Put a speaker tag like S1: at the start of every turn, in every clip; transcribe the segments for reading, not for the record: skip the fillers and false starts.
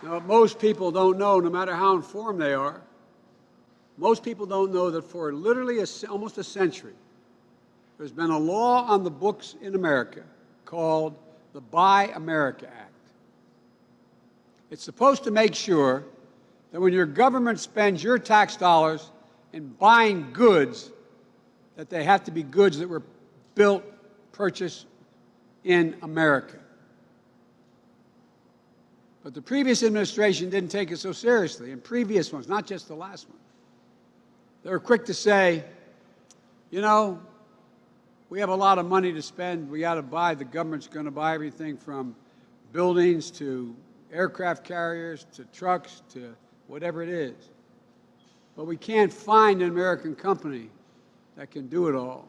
S1: Now, most people don't know, no matter how informed they are, most people don't know that for literally almost a century, there's been a law on the books in America called the Buy America Act. It's supposed to make sure that when your government spends your tax dollars in buying goods, that they have to be goods that were built, purchased in America. But the previous administration didn't take it so seriously, and previous ones, not just the last one. They were quick to say, you know, we have a lot of money to spend. We got to buy. The government's going to buy everything from buildings to aircraft carriers to trucks to whatever it is. But we can't find an American company that can do it all.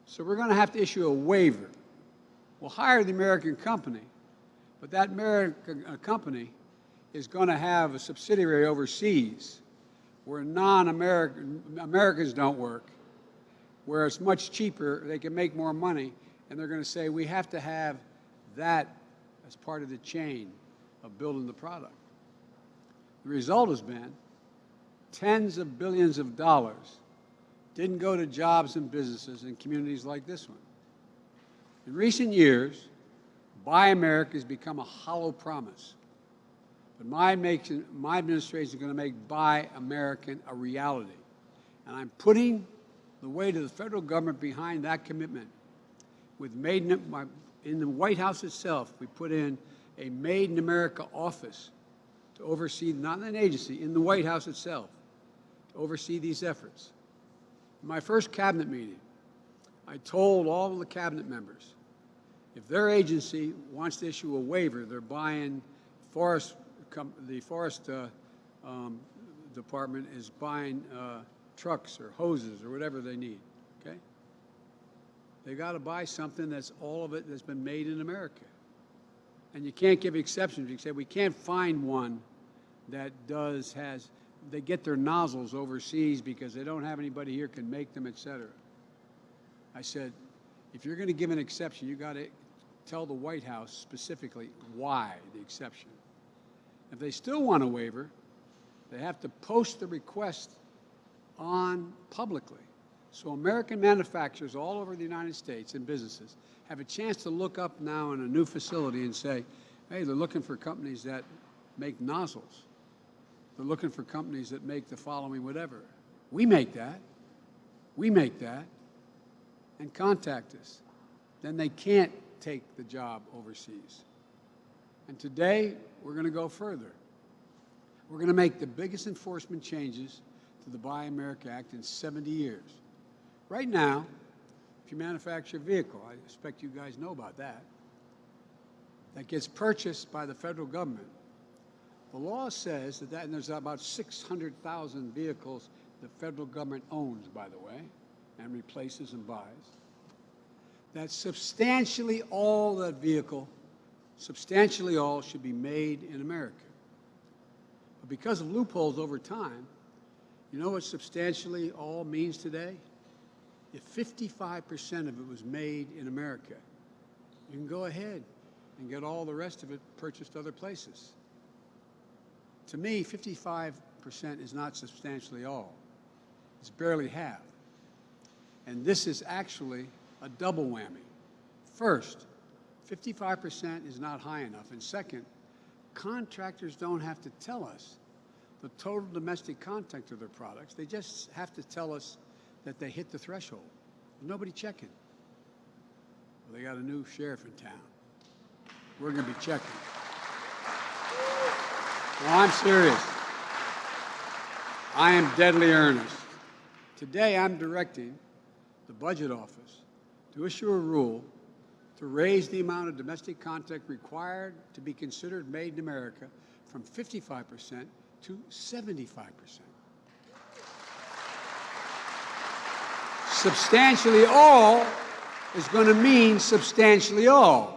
S1: So we're going to have to issue a waiver. We'll hire the American company, but that American company is going to have a subsidiary overseas where Americans don't work, where it's much cheaper, they can make more money, and they're going to say we have to have that as part of the chain of building the product. The result has been tens of billions of dollars didn't go to jobs and businesses in communities like this one. In recent years, Buy America has become a hollow promise. But my administration is going to make Buy American a reality. And I'm putting the weight of the federal government behind that commitment. With in the White House itself, we put in a Made in America office to oversee, not an agency, in the White House itself, to oversee these efforts. In my first cabinet meeting, I told all of the cabinet members, if their agency wants to issue a waiver, they're buying the forest department is buying trucks or hoses or whatever they need, okay? They got to buy something that's all of it that's been made in America. And you can't give exceptions. You say we can't find one that they get their nozzles overseas because they don't have anybody here can make them, et cetera. I said, if you're going to give an exception, you got to tell the White House specifically why the exception. If they still want a waiver, they have to post the request on publicly. So American manufacturers all over the United States and businesses have a chance to look up now in a new facility and say, hey, they're looking for companies that make nozzles. They're looking for companies that make the following whatever. We make that. We make that. And contact us. Then they can't take the job overseas. And today, we're going to go further. We're going to make the biggest enforcement changes to the Buy America Act in 70 years. Right now, if you manufacture a vehicle, I expect you guys know about that, that gets purchased by the federal government, the law says and there's about 600,000 vehicles the federal government owns, by the way, and replaces and buys, that substantially all that vehicle, substantially all, should be made in America. But because of loopholes over time, you know what substantially all means today? If 55% of it was made in America, you can go ahead and get all the rest of it purchased other places. To me, 55% is not substantially all. It's barely half. And this is actually a double whammy. First, 55% is not high enough. And second, contractors don't have to tell us the total domestic content of their products. They just have to tell us that they hit the threshold. Nobody checking. Well, they got a new sheriff in town. We're going to be checking. No, I'm serious. I am deadly earnest. Today, I'm directing the Budget Office to issue a rule to raise the amount of domestic content required to be considered made in America from 55% to 75%. Substantially all is going to mean substantially all.